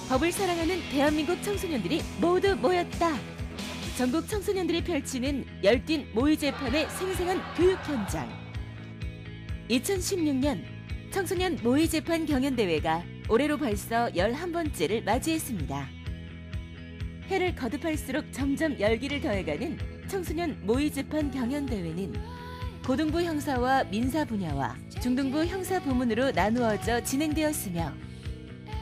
법을 사랑하는 대한민국 청소년들이 모두 모였다. 전국 청소년들이 펼치는 열띤 모의 재판의 생생한 교육 현장. 2016년 청소년 모의 재판 경연대회가 올해로 벌써 11번째를 맞이했습니다. 해를 거듭할수록 점점 열기를 더해가는 청소년 모의 재판 경연대회는 고등부 형사와 민사 분야와 중등부 형사 부문으로 나누어져 진행되었으며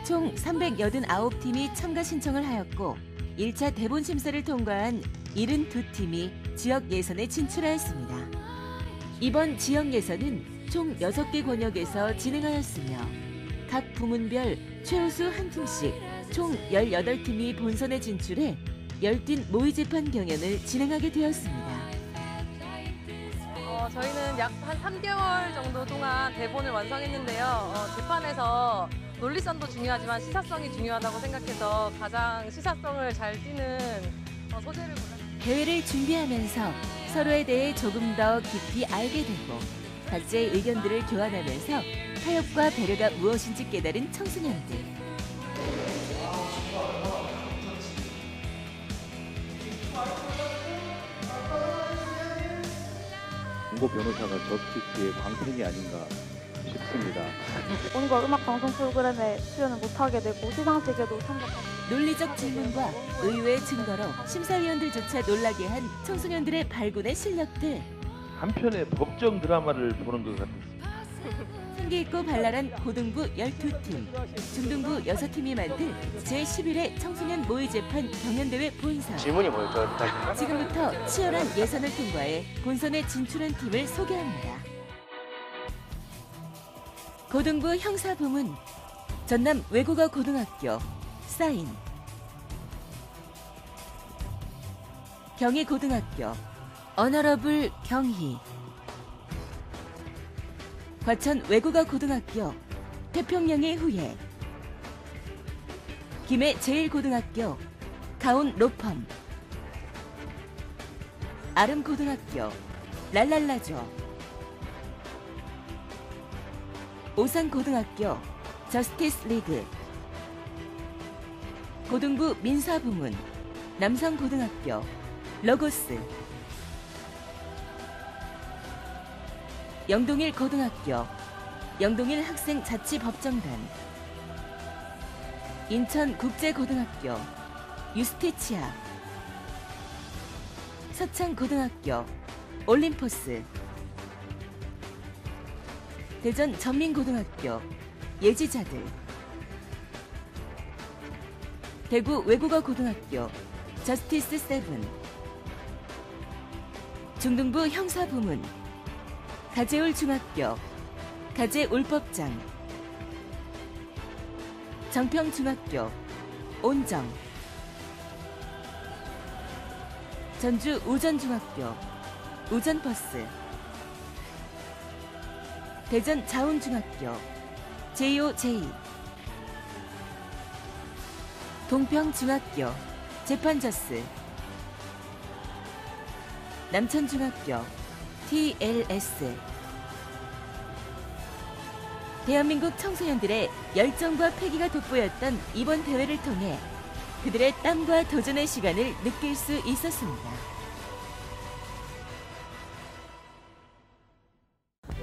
총 389팀이 참가 신청을 하였고 1차 대본 심사를 통과한 72팀이 지역 예선에 진출하였습니다. 이번 지역 예선은 총 6개 권역에서 진행하였으며 각 부문별 최우수 한 팀씩 총 18팀이 본선에 진출해 열띤 모의재판 경연을 진행하게 되었습니다. 저희는 약 한 3개월 정도 동안 대본을 완성했는데요. 재판에서 논리성도 중요하지만 시사성이 중요하다고 생각해서 가장 시사성을 잘 띠는 소재를 골랐습니다. 대회를 준비하면서 서로에 대해 조금 더 깊이 알게 되고 각자의 의견들을 교환하면서 타협과 배려가 무엇인지 깨달은 청소년들. 공고 변호사가 저스티스의 광팬이 아닌가 싶습니다. 오늘 음악 방송 프로그램에 출연을 못하게 되고 시상식에도 참석하고 논리적 질문과 의외의 증거로 심사위원들조차 놀라게 한 청소년들의 발군의 실력들. 한편의 법정 드라마를 보는 것 같았습니다. 생기 있고 발랄한 고등부 12팀, 중등부 6팀이 만든 제11회 청소년 모의재판 경연대회 본선. 질문이 뭐였죠? 지금부터 치열한 예선을 통과해 본선에 진출한 팀을 소개합니다. 고등부 형사부문 전남 외국어 고등학교 사인, 경희고등학교 어너러블 경희, 과천 외국어 고등학교 태평양의 후예, 김해 제1고등학교 가온 로펌, 아름고등학교 랄랄라조, 오산고등학교 저스티스 리그, 고등부 민사부문 남성고등학교 로고스, 영동일 고등학교 영동일 학생자치법정단, 인천국제고등학교 유스티치아, 서창고등학교 올림포스, 대전 전민고등학교 예지자들, 대구 외국어 고등학교 저스티스 세븐, 중등부 형사부문 가재울 중학교 가재울법장, 정평중학교 온정, 전주 우전중학교 우전버스, 대전 자운중학교 제2호 동평중학교 재판저스, 남천중학교 TLS. 대한민국 청소년들의 열정과 패기가 돋보였던 이번 대회를 통해 그들의 땀과 도전의 시간을 느낄 수 있었습니다.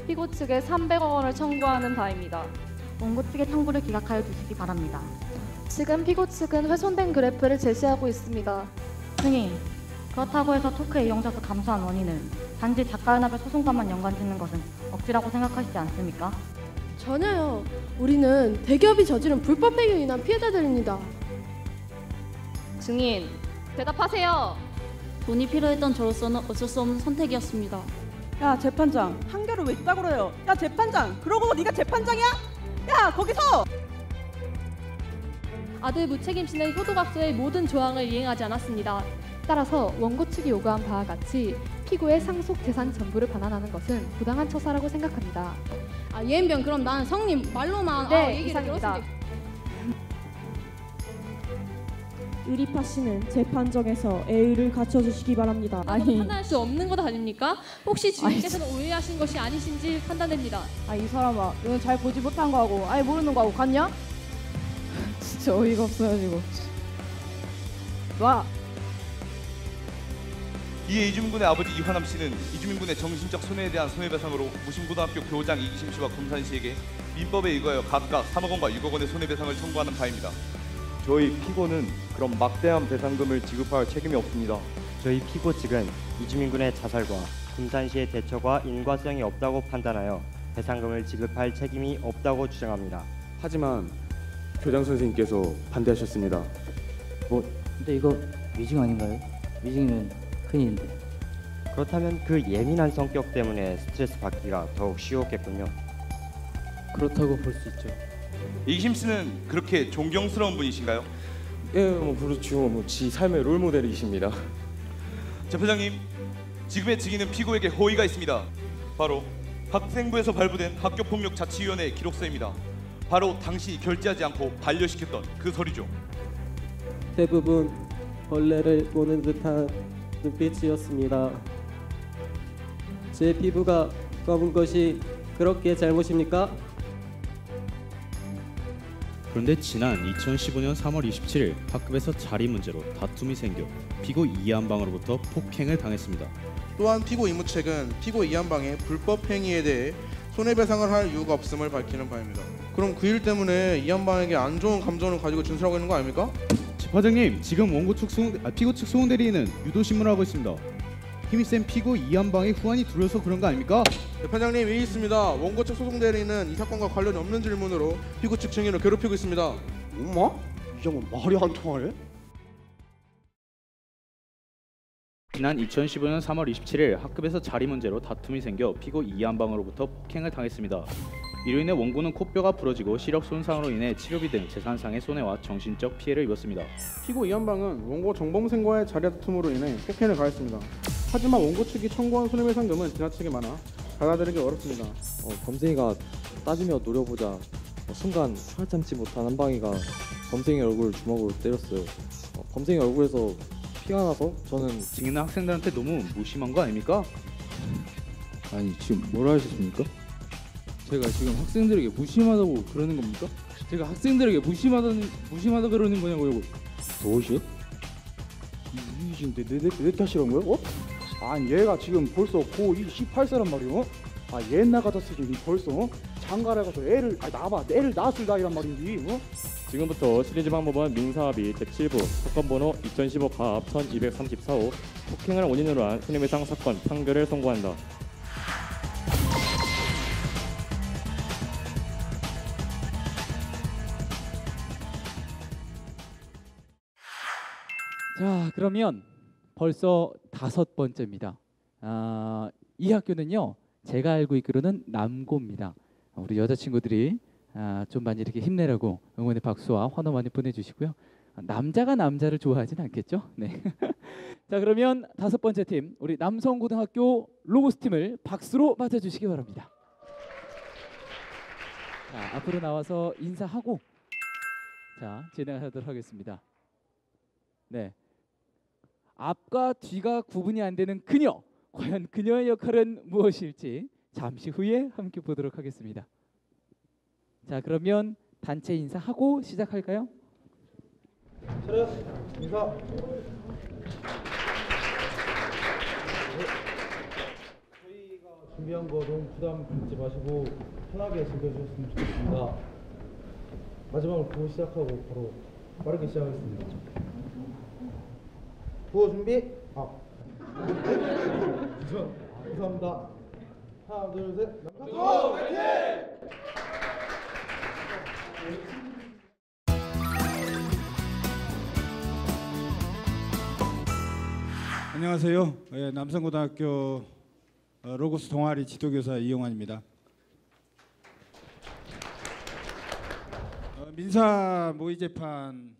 피고 측에 300억 원을 청구하는 바입니다. 원고 측의 청구를 기각하여 주시기 바랍니다. 지금 피고 측은 훼손된 그래프를 제시하고 있습니다. 승인, 그렇다고 해서 토크의 이용자 수 감소한 원인은 단지 작가연합의 소송과만 연관짓는 것은 억지라고 생각하시지 않습니까? 전혀요. 우리는 대기업이 저지른 불법 행위로 인한 피해자들입니다. 증인, 대답하세요. 돈이 필요했던 저로서는 어쩔 수 없는 선택이었습니다. 야 재판장, 한결을 왜 있다 그래요? 야 재판장, 그러고 네가 재판장이야? 야 거기서! 아들 무책임신의 효도각서의 모든 조항을 이행하지 않았습니다. 따라서 원고 측이 요구한 바와 같이 피고의 상속 재산 전부를 반환하는 것은 부당한 처사라고 생각합니다. 예은변, 그럼 난 성님 말로만 얘기를 들었습니다. 의리파 씨는 재판정에서 애의를 갖춰주시기 바랍니다. 판단할 수 없는 것 아닙니까? 혹시 주님께서는 오해하신 것이 아니신지 판단됩니다. 이 사람아, 너는 잘 보지 못한 거하고 아예 모르는 거하고 같냐? 진짜 어이가 없어가지고. 와. 이에 이주민 군의 아버지 이화남 씨는 이주민 군의 정신적 손해에 대한 손해배상으로 무심고등학교 교장 이기심 씨와 검산 씨에게 민법에 의거하여 각각 3억 원과 6억 원의 손해배상을 청구하는 바입니다. 저희 피고는 그런 막대한 배상금을 지급할 책임이 없습니다. 저희 피고 측은 이주민 군의 자살과 금산 씨의 대처가 인과성이 없다고 판단하여 배상금을 지급할 책임이 없다고 주장합니다. 하지만 교장 선생님께서 반대하셨습니다. 근데 이거 위증 아닌가요? 위증이면 큰일인데. 그렇다면 그 예민한 성격 때문에 스트레스 받기가 더욱 쉬웠겠군요. 그렇다고 볼 수 있죠. 이기심 씨는 그렇게 존경스러운 분이신가요? 예, 그렇죠. 지 삶의 롤모델이십니다. 재판장님, 지금의 증인은 피고에게 허위가 있습니다. 바로 학생부에서 발부된 학교폭력자치위원회의 기록서입니다. 바로 당신이 결제하지 않고 반려시켰던 그 서류죠. 대부분 벌레를 보는 듯한 눈빛이었습니다. 제 피부가 검은 것이 그렇게 잘못입니까? 그런데 지난 2015년 3월 27일 학급에서 자리 문제로 다툼이 생겨 피고 이한방으로부터 폭행을 당했습니다. 또한 피고 이무책은 피고 이한방의 불법 행위에 대해 손해배상을 할 이유가 없음을 밝히는 바입니다. 그럼 그 일 때문에 이한방에게 안 좋은 감정을 가지고 진술하고 있는 거 아닙니까? 재판장님, 지금 원고 측 피고 측 소송 대리인은 유도 신문을 하고 있습니다. 힘이 센 피고 이한방의 후환이 두려워서 그런 거 아닙니까? 재판장님, 이의 있습니다. 원고 측 소송 대리인은 이 사건과 관련이 없는 질문으로 피고 측 증인을 괴롭히고 있습니다. 엄마? 이 장은 말이 안 통하네? 지난 2015년 3월 27일 학급에서 자리 문제로 다툼이 생겨 피고 이한방으로부터 폭행을 당했습니다. 이로 인해 원고는 코뼈가 부러지고 시력 손상으로 인해 치료비 등 재산상의 손해와 정신적 피해를 입었습니다. 피고 이한방은 원고 정범생과의 자리 다툼으로 인해 폭행을 가했습니다. 하지만 원고 측이 청구한 손해배상금은 지나치게 많아 받아들이기 어렵습니다. 범생이가 따지며 노려보자 순간 혀를 참지 못한 한방이가 범생이 얼굴을 주먹으로 때렸어요. 범생이 얼굴에서 피가 나서 저는 증인은 학생들한테 너무 무심한 거 아닙니까? 아니 지금 뭐라 하셨습니까? 제가 지금 학생들에게 무심하다고 그러는 겁니까? 제가 학생들에게 무심하다 그러는 거냐고요? 무엇이? 이유진데 내 탓이란 거야? 아니 얘가 지금 벌써 고2 18세란 말이오. 옛날 같았으니 벌써 장가를 가서 애를 낳아봐 애를 낳았을 나이란 말인지. 지금부터 시리즈 방법은 민사합의 제7부 사건번호 2015 갑 1234호 폭행을 원인으로 한 손해배상 사건 판결을 선고한다. 자, 그러면 벌써 5번째입니다. 이 학교는요, 제가 알고 있기로는 남고입니다. 우리 여자친구들이 좀 많이 이렇게 힘내라고 응원의 박수와 환호 많이 보내주시고요. 남자가 남자를 좋아하진 않겠죠? 네. 자, 그러면 5번째 팀, 우리 남성고등학교 로고스 팀을 박수로 맞아주시기 바랍니다. 자, 앞으로 나와서 인사하고 자, 진행하도록 하겠습니다. 네. 앞과 뒤가 구분이 안 되는 그녀, 과연 그녀의 역할은 무엇일지 잠시 후에 함께 보도록 하겠습니다. 자, 그러면 단체 인사하고 시작할까요? 차렷 인사. 저희가 준비한 거 너무 부담 갖지 마시고 편하게 즐겨주셨으면 좋겠습니다. 마지막으로 구호 시작하고 바로 빠르게 시작하겠습니다. 구호 준비. 감사합니다. 하나, 둘, 셋. 남성고 화이팅! 안녕하세요. 남성고등학교 로고스 동아리 지도교사 이용환입니다. 민사 모의 재판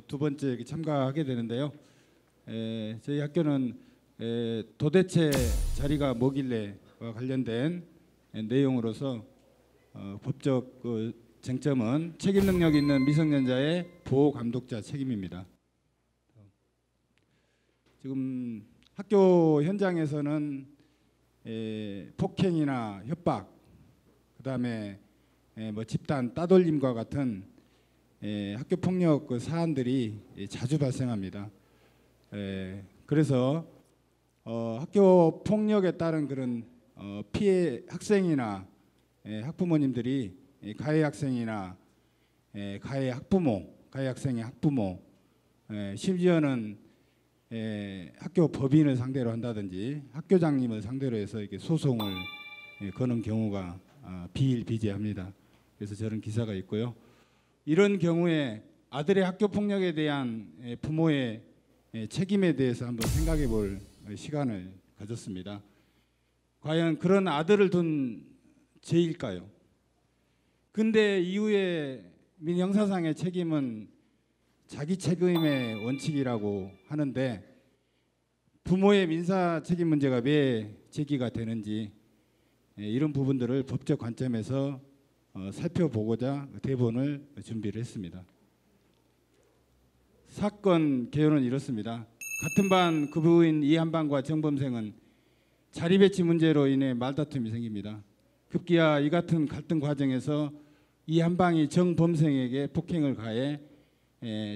두 번째 참가하게 되는데요. 저희 학교는 도대체 자리가 뭐길래와 관련된 내용으로서 법적 쟁점은 책임 능력 있는 미성년자의 보호 감독자 책임입니다. 지금 학교 현장에서는 폭행이나 협박, 그다음에 뭐 집단 따돌림과 같은 학교 폭력 그 사안들이 자주 발생합니다. 그래서 학교 폭력에 따른 그런 피해 학생이나 학부모님들이 가해 학생이나 가해 학부모, 가해 학생의 학부모, 심지어는 학교 법인을 상대로 한다든지 학교장님을 상대로 해서 이렇게 소송을 거는 경우가 비일비재합니다. 그래서 저런 기사가 있고요. 이런 경우에 아들의 학교 폭력에 대한 부모의 책임에 대해서 한번 생각해 볼 시간을 가졌습니다. 과연 그런 아들을 둔 죄일까요? 근데 이후에 민형사상의 책임은 자기 책임의 원칙이라고 하는데 부모의 민사 책임 문제가 왜 제기가 되는지 이런 부분들을 법적 관점에서 살펴보고자 대본을 준비를 했습니다. 사건 개요는 이렇습니다. 같은 반 급부인 이한방과 정범생은 자리 배치 문제로 인해 말다툼이 생깁니다. 급기야 이 같은 갈등 과정에서 이한방이 정범생에게 폭행을 가해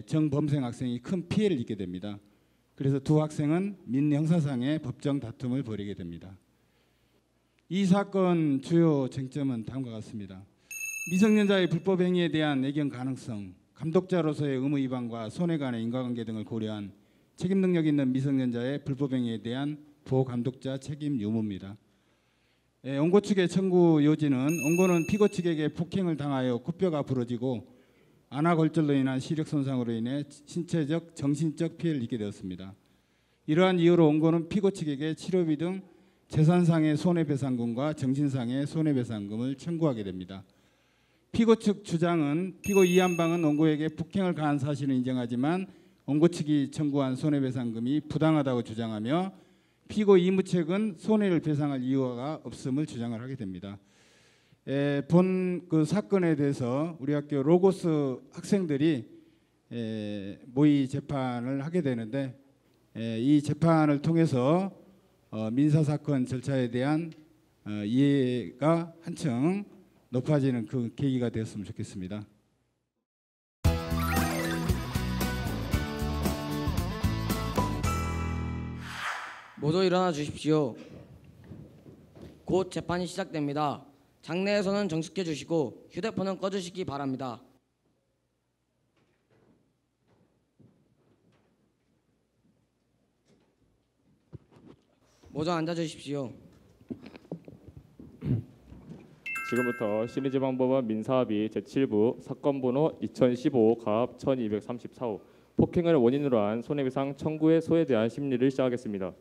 정범생 학생이 큰 피해를 입게 됩니다. 그래서 두 학생은 민형사상의 법정 다툼을 벌이게 됩니다. 이 사건 주요 쟁점은 다음과 같습니다. 미성년자의 불법 행위에 대한 애경 가능성, 감독자로서의 의무 위반과 손해 간의 인과관계 등을 고려한 책임 능력 있는 미성년자의 불법 행위에 대한 보호 감독자 책임 유무입니다. 원고 측의 청구 요지는 원고는 피고 측에게 폭행을 당하여 코뼈가 부러지고 안아골절로 인한 시력 손상으로 인해 신체적, 정신적 피해를 입게 되었습니다. 이러한 이유로 원고는 피고 측에게 치료비 등 재산상의 손해배상금과 정신상의 손해배상금을 청구하게 됩니다. 피고 측 주장은 피고 이한방은 원고에게 폭행을 가한 사실을 인정하지만 원고 측이 청구한 손해배상금이 부당하다고 주장하며 피고 이무책은 손해를 배상할 이유가 없음을 주장을 하게 됩니다. 본 그 사건에 대해서 우리 학교 로고스 학생들이 모의 재판을 하게 되는데 이 재판을 통해서 민사사건 절차에 대한 이해가 한층 높아지는 그 계기가 되었으면 좋겠습니다. 모두 일어나 주십시오. 곧 재판이 시작됩니다. 장내에서는 정식해 주시고 휴대폰은 꺼주시기 바랍니다. 모두 앉아 주십시오. 지금부터 신의지방법원 민사합의 제7부 사건 번호 2015-1234호 폭행을 원인으로 한 손해배상 청구의 소에 대한 심리를 시작하겠습니다.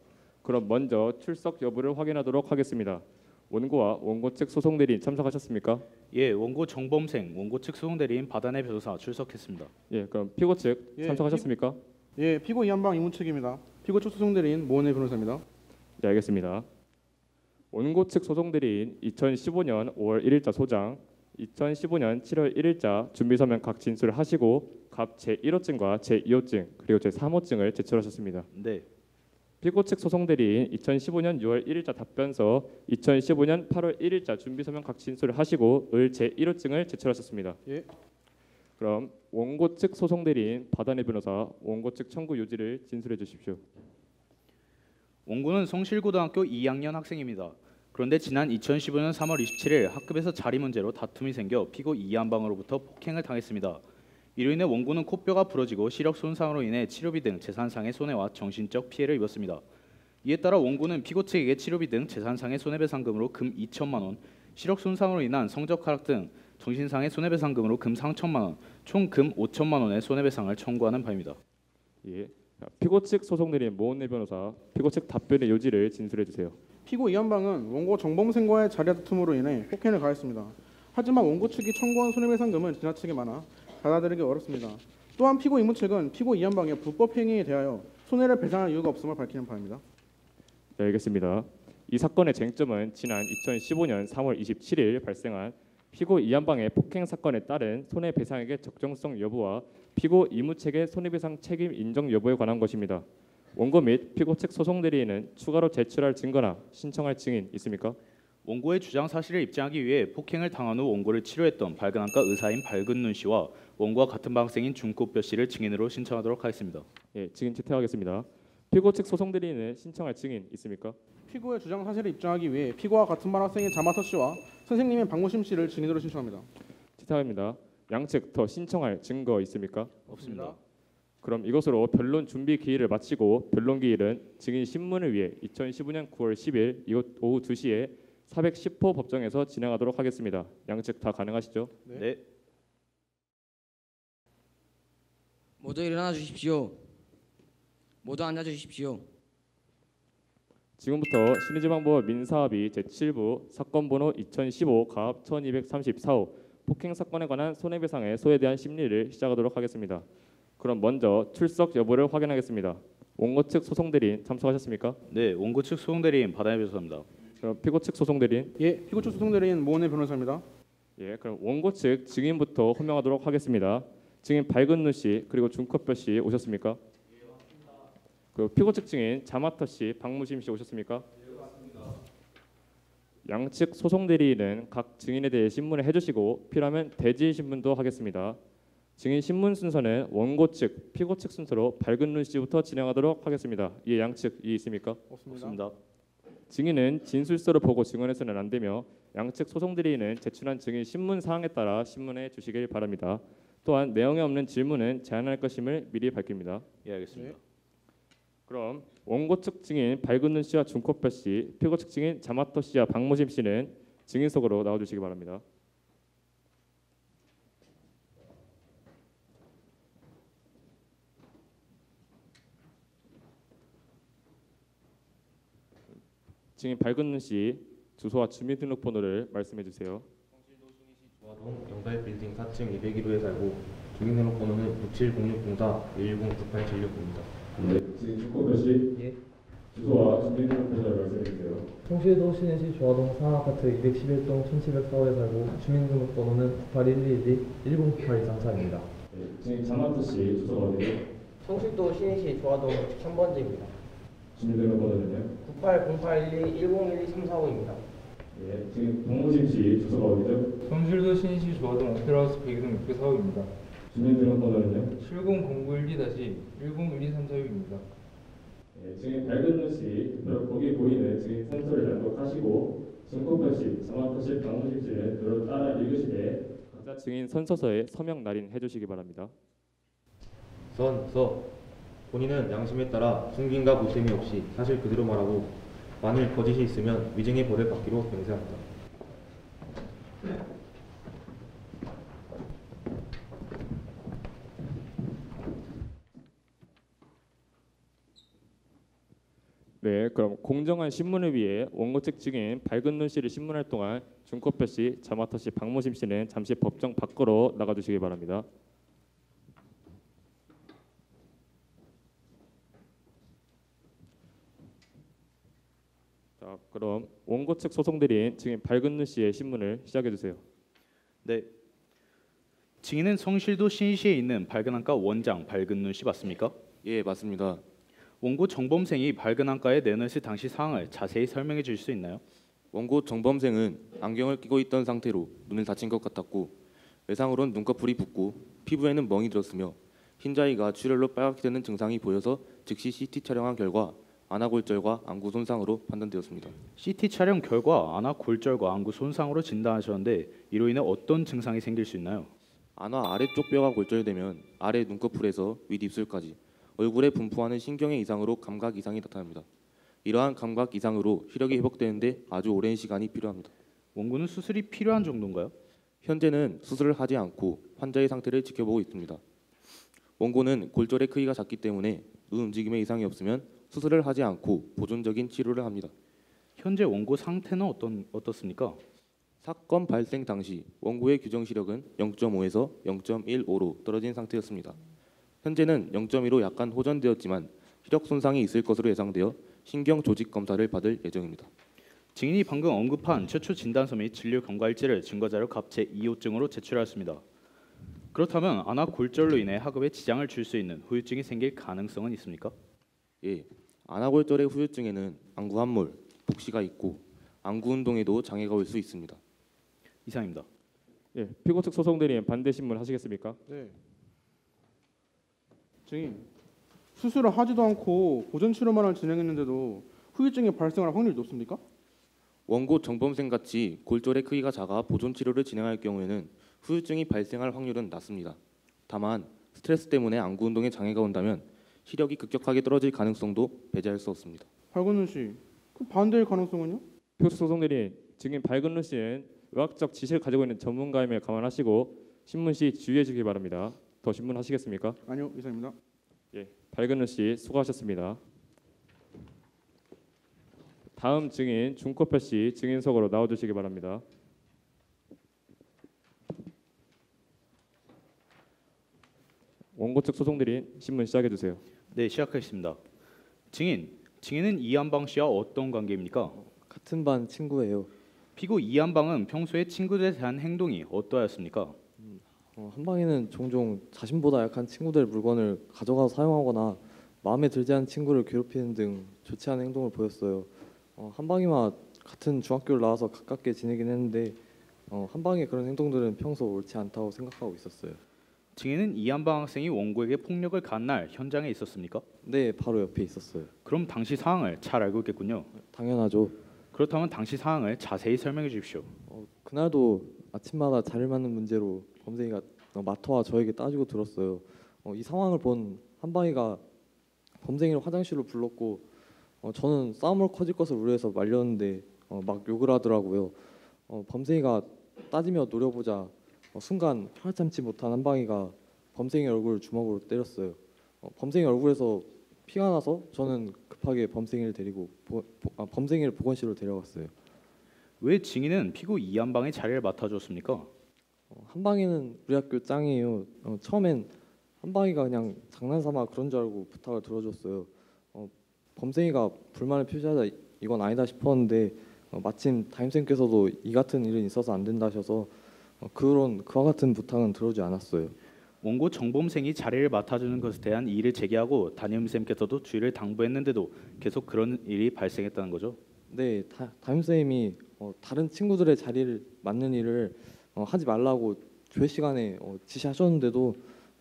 그럼 먼저 출석 여부를 확인하도록 하겠습니다. 원고와 원고 측 소송대리인 참석하셨습니까? 예, 원고 정범생, 원고 측 소송대리인 바다내 변호사 출석했습니다. 예, 그럼 피고 측 참석하셨습니까? 예, 피고 이한방 임무 측입니다. 피고 측 소송대리인 모은혜 변호사입니다. 네, 알겠습니다. 원고 측 소송대리인 2015년 5월 1일자 소장, 2015년 7월 1일자 준비서면 각 진술을 하시고 각 제1호증과 제2호증 그리고 제3호증을 제출하셨습니다. 네. 피고 측 소송대리인 2015년 6월 1일자 답변서, 2015년 8월 1일자 준비서면 각 진술을 하시고 을 제1호증을 제출하셨습니다. 예. 그럼 원고 측 소송대리인 바다내 변호사, 원고 측 청구 요지를 진술해 주십시오. 원고는 성실고등학교 2학년 학생입니다. 그런데 지난 2015년 3월 27일 학급에서 자리 문제로 다툼이 생겨 피고 이한방으로부터 폭행을 당했습니다. 이로 인해 원고는 코뼈가 부러지고 시력 손상으로 인해 치료비 등 재산상의 손해와 정신적 피해를 입었습니다. 이에 따라 원고는 피고 측에게 치료비 등 재산상의 손해배상금으로 금 2천만 원, 시력 손상으로 인한 성적 하락 등 정신상의 손해배상금으로 금 3천만 원, 총 금 5천만 원의 손해배상을 청구하는 바입니다. 예. 피고 측 소송대리인 모은혜 변호사, 피고 측 답변의 요지를 진술해 주세요. 피고 이한방은 원고 정범생과의 자리 다툼으로 인해 폭행을 가했습니다. 하지만 원고 측이 청구한 손해배상금은 지나치게 많아 받아들이기 어렵습니다. 또한 피고 이무 측은 피고 이한방의 불법 행위에 대하여 손해를 배상할 이유가 없음을 밝히는 바입니다. 네, 알겠습니다. 이 사건의 쟁점은 지난 2015년 3월 27일 발생한 피고 이한방의 폭행 사건에 따른 손해배상액의 적정성 여부와 피고 이무 측의 손해배상 책임 인정 여부에 관한 것입니다. 원고 및 피고 측 소송대리인은 추가로 제출할 증거나 신청할 증인 있습니까? 원고의 주장 사실을 입증하기 위해 폭행을 당한 후 원고를 치료했던 발근안과 의사인 발근눈 씨와 원고와 같은 방학생인 중코뼈 씨를 증인으로 신청하도록 하겠습니다. 예, 증인 채택하겠습니다. 피고 측 소송 대리인은 신청할 증인 있습니까? 피고의 주장 사실을 입증하기 위해 피고와 같은 반 학생인 자마터 씨와 선생님인 박무심 씨를 증인으로 신청합니다. 채택합니다. 양측 더 신청할 증거 있습니까? 없습니다. 그럼 이것으로 변론 준비 기일을 마치고 변론 기일은 증인 신문을 위해 2015년 9월 10일 이곳 오후 2시에 410호 법정에서 진행하도록 하겠습니다. 양측 다 가능하시죠? 네. 모두 일어나 주십시오. 모두 앉아 주십시오. 지금부터 신의지방법 민사합의 제7부 사건 번호 2015 가합 1234호 폭행 사건에 관한 손해배상의 소에 대한 심리를 시작하도록 하겠습니다. 그럼 먼저 출석 여부를 확인하겠습니다. 원고 측 소송 대리인 참석하셨습니까? 네, 원고 측 소송 대리인 바다의 변호사입니다. 그럼 피고 측 소송 대리인? 예, 피고 측 소송 대리인 모은의 변호사입니다. 예, 그럼 원고 측 증인부터 호명하도록 하겠습니다. 증인 발근누 씨 그리고 중커뼈 씨 오셨습니까? 예, 맞습니다. 그리고 피고 측 증인 자마터 씨, 박무심 씨 오셨습니까? 예, 맞습니다. 양측 소송 대리인은 각 증인에 대해 신문을 해주시고 필요하면 대질 신문도 하겠습니다. 증인 신문 순서는 원고 측, 피고 측 순서로 발근누 씨부터 진행하도록 하겠습니다. 이에 양측 이의 있습니까? 없습니다. 증인은 진술서를 보고 증언해서는 안 되며 양측 소송 대리인은 제출한 증인 신문 사항에 따라 신문해 주시길 바랍니다. 또한 내용에 없는 질문은 제한할 것임을 미리 밝힙니다. 예, 알겠습니다. 그럼 원고 측 증인 발근눈 씨와 중코뼈 씨, 피고 측 증인 자마터 씨와 박무심 씨는 증인석으로 나와주시기 바랍니다. 증인 발근눈 씨 주소와 주민등록번호를 말씀해 주세요. 중화동 영달 빌딩 4층 201호에 살고 주민등록번호는 670604-1109876입니다. 네, 증인 중코뼈 씨. 예. 주소와 주민등록번호를 말씀해 주세요. 성실도 신의시 중화동 상아파트 211동 1704호에 살고 주민등록번호는 9811-109823입니다. 네, 증인 자마터 씨 주소가 어디죠? 성실도 신의시 중화동 3번지입니다. 주민등록번호는요? 980812101234호입니다. 예, 지금 박무심 씨 주소가 어디죠? 성실도 신시 조화동 오페라하우스 102동 604호입니다. 주민등록번호는요? 700912-101234호입니다. 예, 지금 발근누 씨, 그리고 거기 보이는 증인 선서를 낭독하시고 중코뼈 씨, 자마터 씨, 박무심 씨는 그를 따라 읽으시되 각자 증인 선서서에 서명 날인해 주시기 바랍니다. 서 본인은 양심에 따라 숨김과 보탬이 없이 사실 그대로 말하고 만일 거짓이 있으면 위증의 벌을 받기로 맹세합니다. 네, 그럼 공정한 신문을 위해 원고 측 증인 발근눈 씨를 신문할 동안 중코뼈 씨, 자마터 씨, 박무심 씨는 잠시 법정 밖으로 나가주시기 바랍니다. 자, 그럼 원고 측 소송 대리인 증인 발근눈 씨의 신문을 시작해 주세요. 네. 증인은 성실도 신시에 있는 발근안과 원장 발근눈 씨 맞습니까? 예, 맞습니다. 원고 정범생이 발근안과에 내놓으실 당시 상황을 자세히 설명해 주실 수 있나요? 원고 정범생은 안경을 끼고 있던 상태로 눈을 다친 것 같았고 외상으론 눈꺼풀이 붓고 피부에는 멍이 들었으며 흰자위가 출혈로 빨갛게 되는 증상이 보여서 즉시 CT 촬영한 결과 안아골절과 안구 손상으로 판단되었습니다. CT 촬영 결과 안아골절과 안구 손상으로 진단하셨는데 이로 인해 어떤 증상이 생길 수 있나요? 안아 아래쪽 뼈가 골절되면 아래 눈꺼풀에서 윗 입술까지 얼굴에 분포하는 신경의 이상으로 감각 이상이 나타납니다. 이러한 감각 이상으로 시력이 회복되는데 아주 오랜 시간이 필요합니다. 원고는 수술이 필요한 정도인가요? 현재는 수술을 하지 않고 환자의 상태를 지켜보고 있습니다. 원고는 골절의 크기가 작기 때문에 눈 움직임에 이상이 없으면 수술을 하지 않고 보존적인 치료를 합니다. 현재 원고 상태는 어떻습니까? 사건 발생 당시 원고의 규정 시력은 0.5에서 0.15로 떨어진 상태였습니다. 현재는 0.2로 약간 호전되었지만 시력 손상이 있을 것으로 예상되어 신경 조직 검사를 받을 예정입니다. 증인이 방금 언급한 최초 진단서 및 진료 경과일지를 증거자료 갑제 2호증으로 제출하였습니다. 그렇다면 안아골절로 인해 학업에 지장을 줄 수 있는 후유증이 생길 가능성은 있습니까? 예, 안아골절의 후유증에는 안구 함몰, 복시가 있고 안구 운동에도 장애가 올 수 있습니다. 이상입니다. 예, 피고 측 소송대리인 반대 신문 하시겠습니까? 네. 증인, 수술을 하지도 않고 보존 치료만을 진행했는데도 후유증이 발생할 확률이 높습니까? 원고 정범생 같이 골절의 크기가 작아 보존 치료를 진행할 경우에는 후유증이 발생할 확률은 낮습니다. 다만 스트레스 때문에 안구 운동에 장애가 온다면 시력이 급격하게 떨어질 가능성도 배제할 수 없습니다. 박은우 씨, 그 반대의 가능성은요? 피고 측 소송대리인 증인 박은루 씨는 의학적 지식을 가지고 있는 전문가임을 감안하시고 신문 시 주의해 주기 바랍니다. 더 신문하시겠습니까? 아니요, 이상입니다. 예, 박은루 씨 수고하셨습니다. 다음 증인 중코표 씨 증인석으로 나와주시기 바랍니다. 원고 측 소송대리인 신문 시작해 주세요. 네, 시작하겠습니다. 증인은 이한방 씨와 어떤 관계입니까? 같은 반 친구예요. 피고 이한방은 평소에 친구들에 대한 행동이 어떠하였습니까? 한방이는 종종 자신보다 약한 친구들의 물건을 가져가서 사용하거나 마음에 들지 않은 친구를 괴롭히는 등 좋지 않은 행동을 보였어요. 한방이와 같은 중학교를 나와서 가깝게 지내긴 했는데 한방의 그런 행동들은 평소 옳지 않다고 생각하고 있었어요. 증인은 이한방 학생이 원고에게 폭력을 가한 날 현장에 있었습니까? 네, 바로 옆에 있었어요. 그럼 당시 상황을 잘 알고 있겠군요. 당연하죠. 그렇다면 당시 상황을 자세히 설명해 주십시오. 그날도 아침마다 자리를 맞는 문제로 범생이가 마터와 저에게 따지고 들었어요. 이 상황을 본 한방이가 범생이를 화장실로 불렀고 저는 싸움을 커질 것을 우려해서 말렸는데 막 욕을 하더라고요. 범생이가 따지며 노려보자 순간 혀를 참지 못한 한방이가 범생이 얼굴을 주먹으로 때렸어요. 범생이 얼굴에서 피가 나서 저는 급하게 범생이를 데리고 범생이를 보건실로 데려갔어요. 왜 증인은 피고 이한방의 자리를 맡아줬습니까? 한방이는 우리 학교 짱이에요. 처음엔 한방이가 그냥 장난삼아 그런 줄 알고 부탁을 들어줬어요. 범생이가 불만을 표시하자 이건 아니다 싶었는데 마침 담임쌤께서도 이 같은 일은 있어서 안 된다 하셔서 그와 같은 부탁은 들어오지 않았어요. 원고 정범생이 자리를 맡아주는 것에 대한 이의를 제기하고 담임쌤께서도 주의를 당부했는데도 계속 그런 일이 발생했다는 거죠? 네, 담임쌤이 다른 친구들의 자리를 맡는 일을 하지 말라고 조회 시간에 지시하셨는데도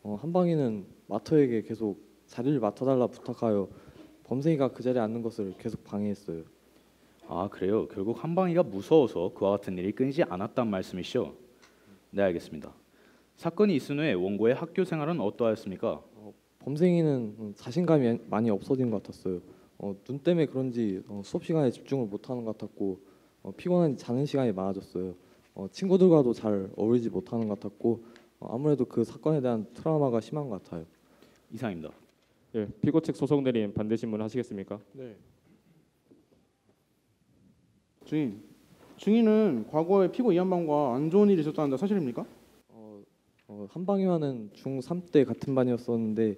한방이는 마터에게 계속 자리를 맡아달라 부탁하여 범생이가 그 자리에 앉는 것을 계속 방해했어요. 아, 그래요? 결국 한방이가 무서워서 그와 같은 일이 끊이지 않았단 말씀이시죠? 네, 알겠습니다. 사건이 있은 후에 원고의 학교 생활은 어떠하였습니까? 범생이는 자신감이 많이 없어진 것 같았어요. 눈 때문에 그런지 수업 시간에 집중을 못하는 것 같았고 피곤한지 자는 시간이 많아졌어요. 친구들과도 잘 어울리지 못하는 것 같았고 아무래도 그 사건에 대한 트라우마가 심한 것 같아요. 이상입니다. 예, 피고 측 소송 대리인 반대 신문 하시겠습니까? 네. 증인은 과거에 피고 이한방과 안 좋은 일이 있었다는데 사실입니까? 한방이와는 중3 때 같은 반이었었는데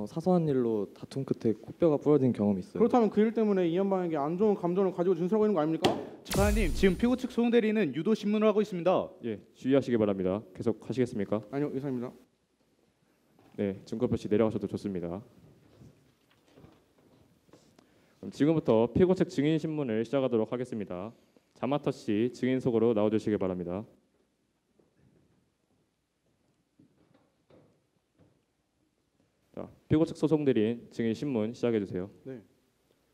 사소한 일로 다툼 끝에 코뼈가 부러진 경험이 있어요. 그렇다면 그 일 때문에 이한방에게 안 좋은 감정을 가지고 진술하고 있는 거 아닙니까? 재판장님, 지금 피고 측 소송 대리는 유도 신문을 하고 있습니다. 예, 주의하시기 바랍니다. 계속 하시겠습니까? 아니요, 이상입니다. 네, 증거표 씨 내려가셔도 좋습니다. 그럼 지금부터 피고 측 증인 신문을 시작하도록 하겠습니다. 자마터 씨 증인석으로 나와주시기 바랍니다. 자, 피고 측 소송 대리인 증인 신문 시작해 주세요. 네.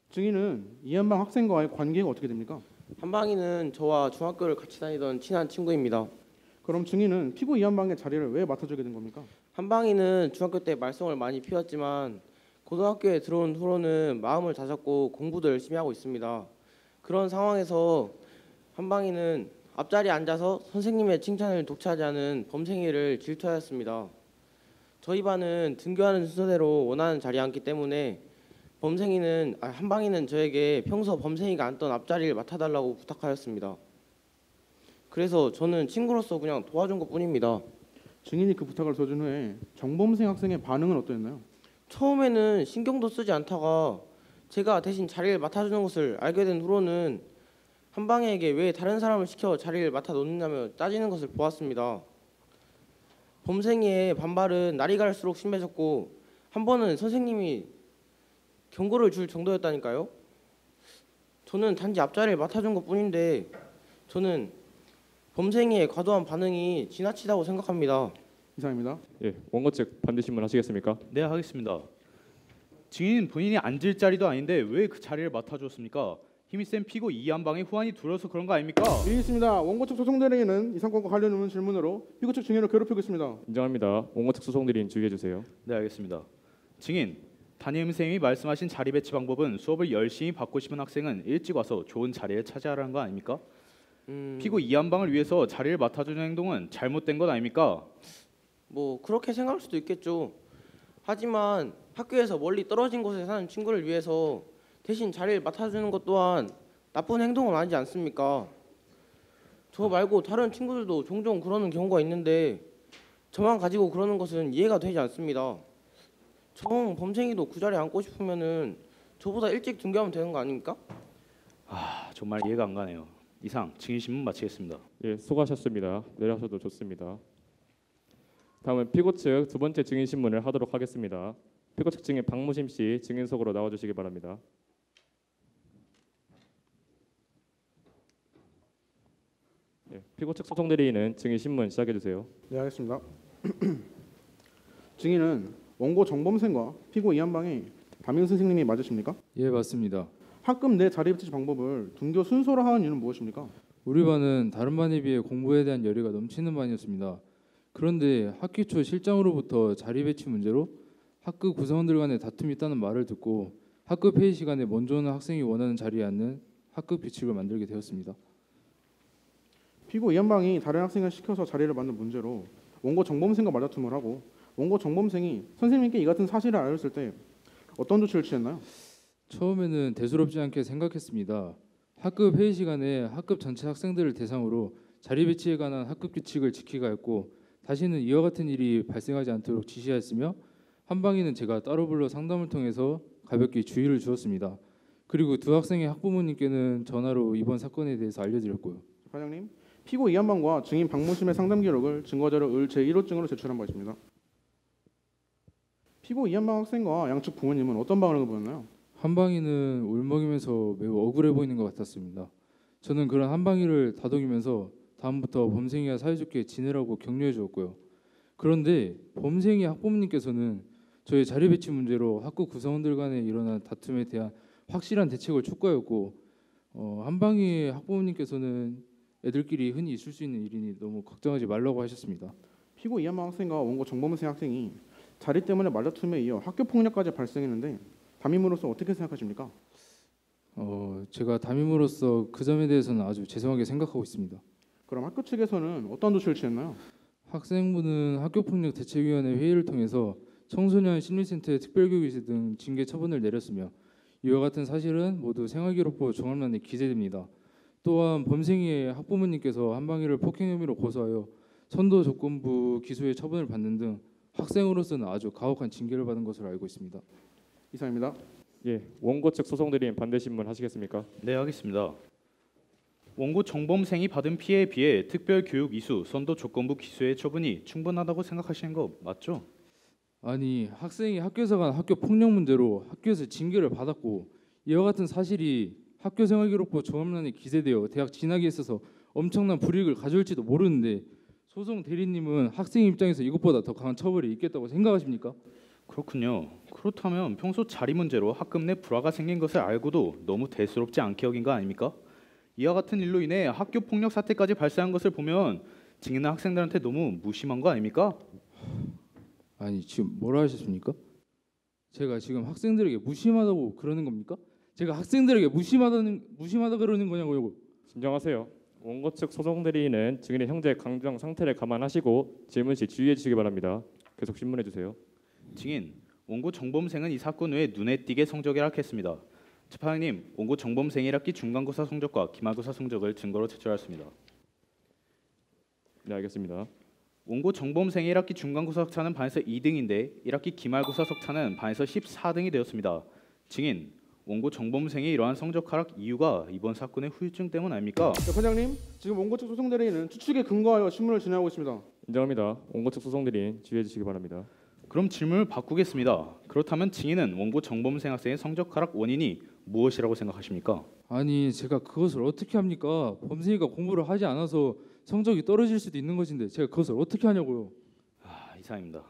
증인은 이한방 학생과의 관계가 어떻게 됩니까? 한방이는 저와 중학교를 같이 다니던 친한 친구입니다. 그럼 증인은 피고 이한방의 자리를 왜 맡아주게 된 겁니까? 한방이는 중학교 때 말썽을 많이 피웠지만 고등학교에 들어온 후로는 마음을 다잡고 공부도 열심히 하고 있습니다. 그런 상황에서 한방이는 앞자리에 앉아서 선생님의 칭찬을 독차지하는 범생이를 질투하였습니다. 저희 반은 등교하는 순서대로 원하는 자리에 앉기 때문에 한방이는 저에게 평소 범생이가 앉던 앞자리를 맡아달라고 부탁하였습니다. 그래서 저는 친구로서 그냥 도와준 것뿐입니다. 증인이 그 부탁을 들어준 후에 정범생 학생의 반응은 어떠했나요? 처음에는 신경도 쓰지 않다가 제가 대신 자리를 맡아주는 것을 알게 된 후로는 한방이에게 왜 다른 사람을 시켜 자리를 맡아 놓느냐며 따지는 것을 보았습니다. 범생이의 반발은 날이 갈수록 심해졌고 한 번은 선생님이 경고를 줄 정도였다니까요. 저는 단지 앞자리를 맡아준 것뿐인데 저는 범생이의 과도한 반응이 지나치다고 생각합니다. 이상입니다. 예, 원고 측 반대 신문하시겠습니까? 네, 하겠습니다. 증인 본인이 앉을 자리도 아닌데 왜 그 자리를 맡아주었습니까? 힘이 센 피고 이한방에 후환이 두려서 그런 거 아닙니까? 예, 있습니다. 원고 측 소송 대리인은 이 사건과 관련 없는 질문으로 피고 측 증인을 괴롭히고 있습니다. 인정합니다. 원고 측 소송 대리인 주의해 주세요. 네, 알겠습니다. 증인, 담임 선생님이 말씀하신 자리 배치 방법은 수업을 열심히 받고 싶은 학생은 일찍 와서 좋은 자리를 차지하라는 거 아닙니까? 피고 이한방을 위해서 자리를 맡아주는 행동은 잘못된 것 아닙니까? 뭐 그렇게 생각할 수도 있겠죠. 하지만 학교에서 멀리 떨어진 곳에 사는 친구를 위해서 대신 자리를 맡아주는 것 또한 나쁜 행동은 아니지 않습니까? 저 말고 다른 친구들도 종종 그러는 경우가 있는데 저만 가지고 그러는 것은 이해가 되지 않습니다. 정 범생이도 그 자리에 앉고 싶으면은 저보다 일찍 등교하면 되는 거 아닙니까? 아, 정말 이해가 안 가네요. 이상 증인 신문 마치겠습니다. 예, 수고하셨습니다. 내려가셔도 좋습니다. 다음은 피고 측 두 번째 증인 신문을 하도록 하겠습니다. 피고 측 증인 박무심 씨 증인석으로 나와주시기 바랍니다. 예, 피고 측 소송 대리인은 증인 신문 시작해 주세요. 네, 알겠습니다. 증인은 원고 정범생과 피고 이한방의 담임 선생님이 맞으십니까? 예, 맞습니다. 학급 내 자리 배치 방법을 등교 순서로 하는 이유는 무엇입니까? 우리 반은 다른 반에 비해 공부에 대한 열의가 넘치는 반이었습니다. 그런데 학기 초 실장으로부터 자리 배치 문제로 학급 구성원들 간의 다툼이 있다는 말을 듣고 학급 회의 시간에 먼저 오는 학생이 원하는 자리에 앉는 학급 규칙을 만들게 되었습니다. 피고 이한방이 다른 학생을 시켜서 자리를 만든 문제로 원고 정범생과 말다툼을 하고 원고 정범생이 선생님께 이 같은 사실을 알렸을 때 어떤 조치를 취했나요? 처음에는 대수롭지 않게 생각했습니다. 학급 회의 시간에 학급 전체 학생들을 대상으로 자리 배치에 관한 학급 규칙을 지키게 했고 다시는 이와 같은 일이 발생하지 않도록 지시하였으며 한방이는 제가 따로 불러 상담을 통해서 가볍게 주의를 주었습니다. 그리고 두 학생의 학부모님께는 전화로 이번 사건에 대해서 알려드렸고요. 과장님, 피고 이한방과 증인 박무심의 상담 기록을 증거자료 을 제1호증으로 제출한 바 있습니다. 피고 이한방 학생과 양측 부모님은 어떤 반응을 보였나요? 한방이는 울먹이면서 매우 억울해 보이는 것 같았습니다. 저는 그런 한방이를 다독이면서 다음부터 범생이와 사이좋게 지내라고 격려해 주었고요. 그런데 범생이 학부모님께서는 저의 자리 배치 문제로 학교 구성원들 간에 일어난 다툼에 대한 확실한 대책을 촉구하였고 한방이 학부모님께서는 애들끼리 흔히 있을 수 있는 일이니 너무 걱정하지 말라고 하셨습니다. 피고 이한방 학생과 원고 정범생 학생이 자리 때문에 말다툼에 이어 학교 폭력까지 발생했는데 담임으로서 어떻게 생각하십니까? 제가 담임으로서 그 점에 대해서는 아주 죄송하게 생각하고 있습니다. 그럼 학교 측에서는 어떤 조치를 취했나요? 학생부는 학교폭력 대책위원회 회의를 통해서 청소년 심리센터의 특별교육이사 등 징계 처분을 내렸으며 이와 같은 사실은 모두 생활기록부 종합란에 기재됩니다. 또한 범생이의 학부모님께서 한방이를 폭행 혐의로 고소하여 선도 조건부 기소의 처분을 받는 등 학생으로서는 아주 가혹한 징계를 받은 것으로 알고 있습니다. 이상입니다. 예, 원고 측 소송 대리인 반대 신문 하시겠습니까? 네, 하겠습니다. 원고 정범생이 받은 피해에 비해 특별교육 이수, 선도 조건부 기소의 처분이 충분하다고 생각하시는 거 맞죠? 아니 학생이 학교에서 간 학교 폭력 문제로 학교에서 징계를 받았고 이와 같은 사실이 학교생활기록부 종합란에 기재되어 대학 진학에 있어서 엄청난 불이익을 가져올지도 모르는데 소송 대리님은 학생 입장에서 이것보다 더 강한 처벌이 있겠다고 생각하십니까? 그렇군요. 그렇다면 평소 자리 문제로 학급 내 불화가 생긴 것을 알고도 너무 대수롭지 않게 여긴 거 아닙니까? 이와 같은 일로 인해 학교 폭력 사태까지 발생한 것을 보면 증인은 학생들한테 너무 무심한 거 아닙니까? 아니 지금 뭐라 하셨습니까? 제가 지금 학생들에게 무심하다고 그러는 겁니까? 제가 학생들에게 무심하다 그러는 거냐고요? 진정하세요. 원고 측 소송 대리인은 증인의 형제 강정 상태를 감안하시고 질문 시 주의해 주시기 바랍니다. 계속 신문해 주세요. 증인, 원고 정범생은 이 사건 후에 눈에 띄게 성적이 하락했습니다. 재판장님, 원고 정범생 1학기 중간고사 성적과 기말고사 성적을 증거로 제출하였습니다. 네, 알겠습니다. 원고 정범생 1학기 중간고사 석차는 반에서 2등인데 1학기 기말고사 석차는 반에서 14등이 되었습니다. 증인, 원고 정범생의 이러한 성적 하락 이유가 이번 사건의 후유증 때문 아닙니까? 재판장님, 지금 원고 측 소송 대리인은 추측에 근거하여 신문을 진행하고 있습니다. 인정합니다. 원고 측 소송 대리인 주의해 주시기 바랍니다. 그럼 질문을 바꾸겠습니다. 그렇다면 증인은 원고 정범생 학생의 성적 하락 원인이 무엇이라고 생각하십니까? 아니 제가 그것을 어떻게 합니까? 범생이가 공부를 하지 않아서 성적이 떨어질 수도 있는 것인데 제가 그것을 어떻게 하냐고요. 이상입니다.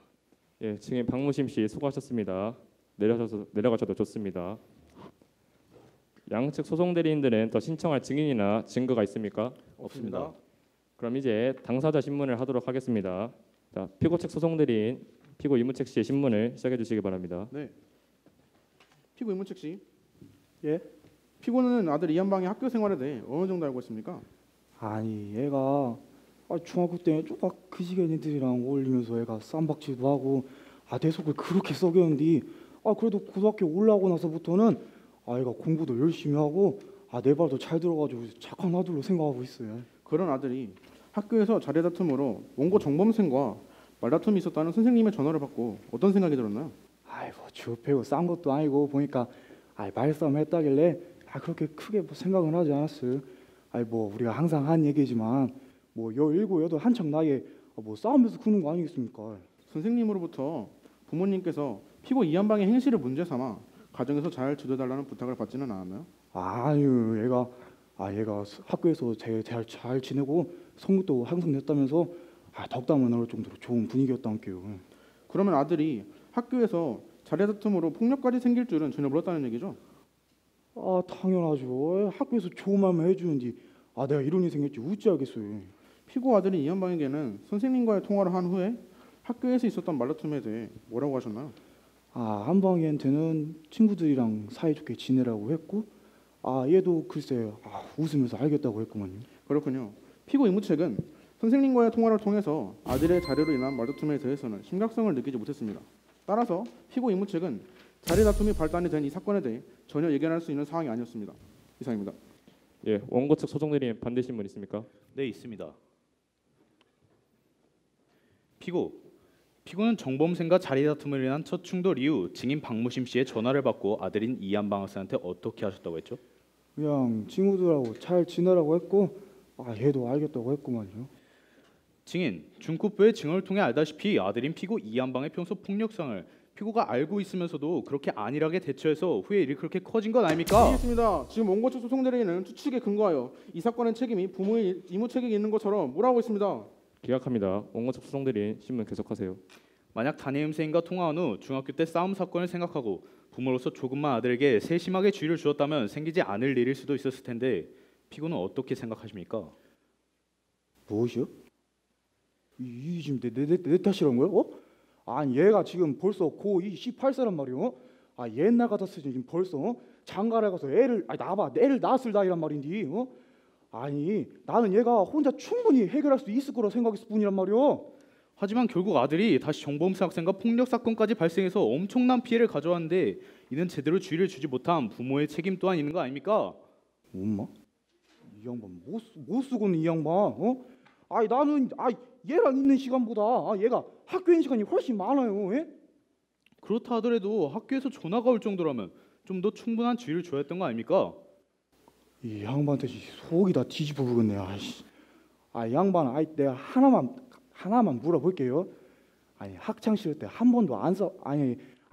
예, 증인 박무심 씨 수고하셨습니다. 내려가셔도 좋습니다. 양측 소송 대리인들은 더 신청할 증인이나 증거가 있습니까? 없습니다. 그럼 이제 당사자 신문을 하도록 하겠습니다. 자, 피고 측 소송 대리인 피고 이무책 씨의 신문을 시작해 주시기 바랍니다. 네. 피고 이무책 씨. 예. 피고는 아들 이한방의 학교 생활에 대해 어느 정도 알고 있습니까? 아니 얘가 중학교 때 쪼각 그 시기에 애들이랑 어울리면서 애가 쌈박질도 하고 내 속을 그렇게 썩였는데 그래도 고등학교 올라오고 나서부터는 애가 공부도 열심히 하고 내 말도 잘 들어가지고 착한 아들로 생각하고 있어요. 그런 아들이 학교에서 자리 다툼으로 원고 정범생과 말다툼이 있었다는 선생님의 전화를 받고 어떤 생각이 들었나요? 주업해고 싼 것도 아니고 보니까 말싸움 했다길래 그렇게 크게 생각은 하지 않았어요. 우리가 항상 한 얘기지만 17, 18 한창 나이에 싸우면서 크는 거 아니겠습니까? 선생님으로부터 부모님께서 피고 이한방의 행실을 문제 삼아 가정에서 잘 지도해달라는 부탁을 받지는 않았나요? 아유, 얘가 학교에서 잘 지내고 성적도 항상 냈다면서 덕담을 나올 정도로 좋은 분위기였다는게요. 그러면 아들이 학교에서 자리 다툼으로 폭력까지 생길 줄은 전혀 몰랐다는 얘기죠? 당연하죠. 학교에서 좋은 말만 해주는지 내가 이런 일이 생겼지 어찌 알겠어요. 피고 아들인 이한방에게는 선생님과의 통화를 한 후에 학교에서 있었던 말다툼에 대해 뭐라고 하셨나요? 한방이한테는 친구들이랑 사이좋게 지내라고 했고 얘도 글쎄 웃으면서 알겠다고 했구만요. 그렇군요. 피고 이무책은 선생님과의 통화를 통해서 아들의 자료로 인한 말다툼에 대해서는 심각성을 느끼지 못했습니다. 따라서 피고 이무책은 자리 다툼이 발단이 된 이 사건에 대해 전혀 예견할 수 있는 상황이 아니었습니다. 이상입니다. 예, 원고 측 소송 대리인 반대 신문 있습니까? 네, 있습니다. 피고는 정범생과 자리 다툼을 인한 첫 충돌 이후 증인 박무심 씨의 전화를 받고 아들인 이한방 학생한테 어떻게 하셨다고 했죠? 그냥 친구들하고 잘 지내라고 했고 얘도 알겠다고 했구만요. 증인, 중급부의 증언을 통해 알다시피 아들인 피고 이한방의 평소 폭력성을 피고가 알고 있으면서도 그렇게 안일하게 대처해서 후에 일이 그렇게 커진 건 아닙니까? 알겠습니다. 지금 원고 측 소송 대리인은 추측에 근거하여 이 사건의 책임이 부모의 이무책에게 있는 것처럼 몰아오고 있습니다. 기각합니다. 원고 측 소송 대리인 신문 계속하세요. 만약 담임 선생님과 통화한 후 중학교 때 싸움 사건을 생각하고 부모로서 조금만 아들에게 세심하게 주의를 주었다면 생기지 않을 일일 수도 있었을 텐데 피고는 어떻게 생각하십니까? 무엇이요? 이 지금 내 탓이란 거야? 아니 얘가 지금 벌써 고2 18세란 말이오. 옛날 같았으니 지금 벌써 장가를 가서 애를 애를 낳았을 나이란 말인데 아니 나는 얘가 혼자 충분히 해결할 수 있을 거라 생각했을 뿐이란 말이오. 하지만 결국 아들이 다시 정범생 학생과 폭력 사건까지 발생해서 엄청난 피해를 가져왔는데 이는 제대로 주의를 주지 못한 부모의 책임 또한 있는 거 아닙니까? 엄마? 이 양반 못 쓰고는 이 양반 나는 얘랑 있는 시간보다 얘가 학교에 있는 시간이 훨씬 많아요. 그렇다 하더라도 학교에서 전화가 올 정도라면 좀 더 충분한 주의를 줘야 했던 거 아닙니까? 이 양반한테 속이 다 뒤집어 버렸네. 양반 내가 하나만 물어볼게요. 학창 시절 때 한 번도 안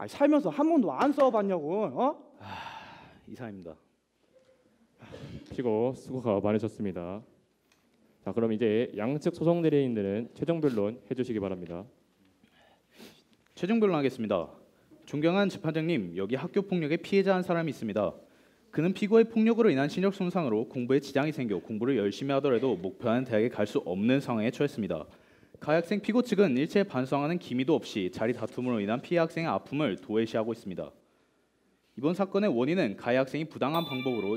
살면서 한 번도 안 싸워봤냐고? 이상입니다. 피고 수고가 많으셨습니다. 자, 그럼 이제 양측 소송 대리인들은 최종 변론 해주시기 바랍니다. 최종 변론하겠습니다. 존경한 재판장님, 여기 학교 폭력의 피해자 한 사람이 있습니다. 그는 피고의 폭력으로 인한 신력 손상으로 공부에 지장이 생겨 공부를 열심히 하더라도 목표하는 대학에 갈 수 없는 상황에 처했습니다. 가해 학생 피고 측은 일체 반성하는 기미도 없이 자리 다툼으로 인한 피해 학생의 아픔을 도외시하고 있습니다. 이번 사건의 원인은 가해 학생이 부당한 방법으로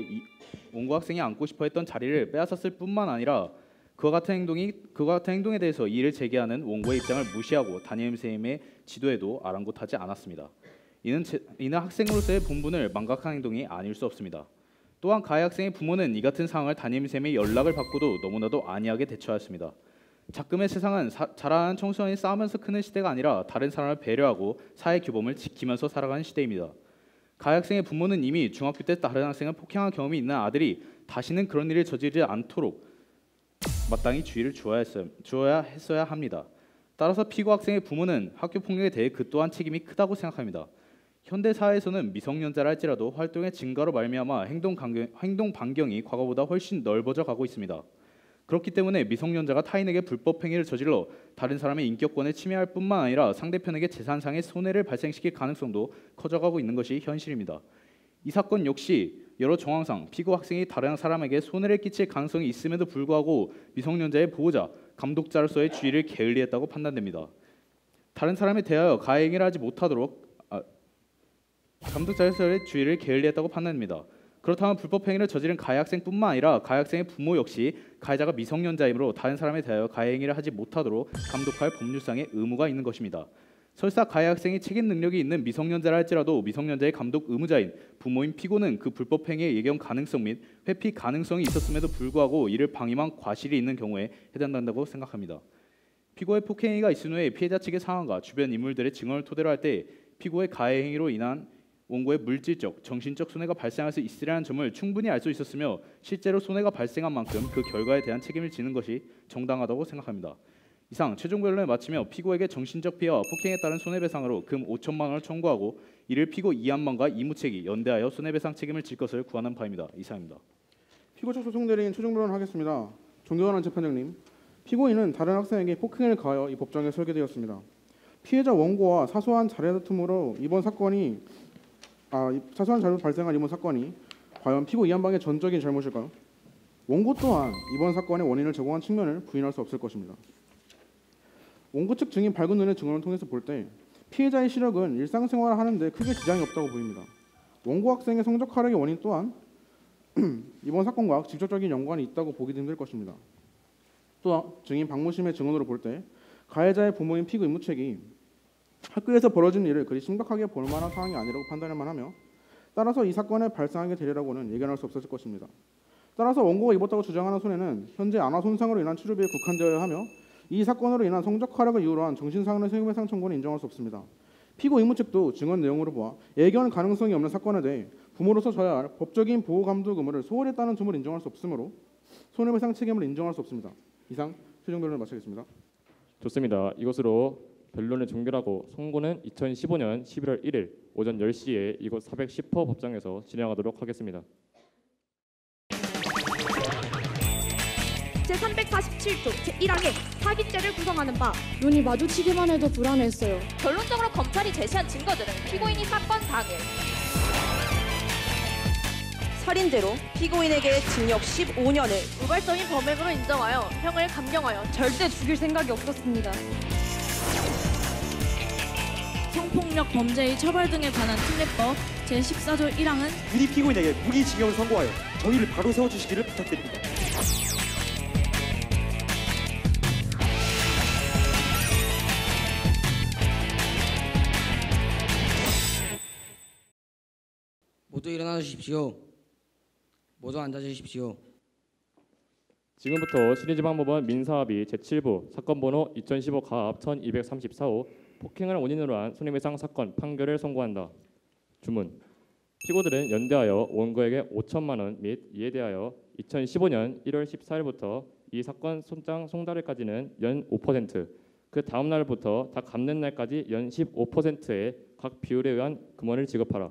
원고 학생이 앉고 싶어했던 자리를 빼앗았을 뿐만 아니라 그와 같은 행동에 대해서 이의를 제기하는 원고의 입장을 무시하고 담임선생님의 지도에도 아랑곳하지 않았습니다. 이는 학생으로서의 본분을 망각한 행동이 아닐 수 없습니다. 또한 가해 학생의 부모는 이 같은 상황을 담임선생님의 연락을 받고도 너무나도 안이하게 대처하였습니다. 작금의 세상은 자라나는 청소년이 싸우면서 크는 시대가 아니라 다른 사람을 배려하고 사회 규범을 지키면서 살아가는 시대입니다. 가해 학생의 부모는 이미 중학교 때 다른 학생을 폭행한 경험이 있는 아들이 다시는 그런 일을 저지르지 않도록 마땅히 주의를 주어야 했어야 합니다. 따라서 피고 학생의 부모는 학교 폭력에 대해 그 또한 책임이 크다고 생각합니다. 현대 사회에서는 미성년자라 할지라도 활동의 증가로 말미암아 행동 반경이 과거보다 훨씬 넓어져 가고 있습니다. 그렇기 때문에 미성년자가 타인에게 불법 행위를 저질러 다른 사람의 인격권을 침해할 뿐만 아니라 상대편에게 재산상의 손해를 발생시킬 가능성도 커져가고 있는 것이 현실입니다. 이 사건 역시 여러 정황상 피고 학생이 다른 사람에게 손해를 끼칠 가능성이 있음에도 불구하고 미성년자의 보호자, 감독자로서의 주의를 게을리했다고 판단됩니다. 다른 사람에 대하여 가해 행위를 하지 못하도록 감독자로서의 주의를 게을리했다고 판단됩니다. 그렇다면 불법 행위를 저지른 가해 학생뿐만 아니라 가해 학생의 부모 역시 가해자가 미성년자이므로 다른 사람에 대하여 가해 행위를 하지 못하도록 감독할 법률상의 의무가 있는 것입니다. 설사 가해 학생이 책임 능력이 있는 미성년자라 할지라도 미성년자의 감독 의무자인 부모인 피고는 그 불법 행위의 예견 가능성 및 회피 가능성이 있었음에도 불구하고 이를 방임한 과실이 있는 경우에 해당된다고 생각합니다. 피고의 폭행행위가 있은 후에 피해자 측의 상황과 주변 인물들의 증언을 토대로 할 때 피고의 가해 행위로 인한 원고의 물질적, 정신적 손해가 발생할 수 있으라는 점을 충분히 알 수 있었으며 실제로 손해가 발생한 만큼 그 결과에 대한 책임을 지는 것이 정당하다고 생각합니다. 이상 최종 변론을 마치며 피고에게 정신적 피해와 폭행에 따른 손해배상으로 금 5천만 원을 청구하고 이를 피고 이한방과 이무책이 연대하여 손해배상 책임을 질 것을 구하는 바입니다. 이상입니다. 피고 측 소송 대리인 최종 변론을 하겠습니다. 존경하는 재판장님, 피고인은 다른 학생에게 폭행을 가하여 이 법정에 설계되었습니다. 피해자 원고와 사소한 자료 다툼으로 사소한 잘못 발생한 이번 사건이 과연 피고 이한방의 전적인 잘못일까요? 원고 또한 이번 사건의 원인을 제공한 측면을 부인할 수 없을 것입니다. 원고 측 증인 밝은 눈의 증언을 통해서 볼 때 피해자의 시력은 일상생활을 하는데 크게 지장이 없다고 보입니다. 원고 학생의 성적 하락의 원인 또한 이번 사건과 직접적인 연관이 있다고 보기도 힘들 것입니다. 또한 증인 박무심의 증언으로 볼 때 가해자의 부모인 피고 이무책이 학교에서 벌어진 일을 그리 심각하게 볼 만한 상황이 아니라고 판단할 만하며 따라서 이 사건에 발생하게 되리라고는 예견할 수 없었을 것입니다. 따라서 원고가 입었다고 주장하는 손해는 현재 안화 손상으로 인한 치료비에 국한되어야 하며 이 사건으로 인한 성적 하락을 이유로 한 정신상의 손해배상 청구는 인정할 수 없습니다. 피고 이무 측도 증언 내용으로 보아 예견 가능성이 없는 사건에 대해 부모로서 져야 할 법적인 보호 감독 의무를 소홀히 했다는 점을 인정할 수 없으므로 손해배상 책임을 인정할 수 없습니다. 이상 최종 변론을 마치겠습니다. 좋습니다. 이것으로 변론을 종결하고 선고는 2015년 11월 1일 오전 10시에 이곳 410호 법정에서 진행하도록 하겠습니다. 제347조 제1항에 사기죄를 구성하는 바 눈이 마주치기만 해도 불안했어요. 결론적으로 검찰이 제시한 증거들은 피고인이 사건 당일 살인죄로 피고인에게 징역 15년을 우발적인 범행으로 인정하여 형을 감경하여 절대 죽일 생각이 없었습니다. 성폭력 범죄의 처벌 등에 관한 특례법 제14조 1항은 유리 피고인에게 무기징역을 선고하여 정의를 바로 세워주시기를 부탁드립니다. 모두 일어나 주십시오. 모두 앉아 주십시오. 지금부터 시리즈방법원 민사합의 제7부 사건 번호 2015 가압 1234호 폭행을 원인으로 한 손해배상 사건 판결을 선고한다. 주문. 피고들은 연대하여 원고에게 5천만 원 및 이에 대하여 2015년 1월 14일부터 이 사건 손장 송달일까지는 연 5%, 그 다음 날부터 다 갚는 날까지 연 15%의 각 비율에 의한 금원을 지급하라.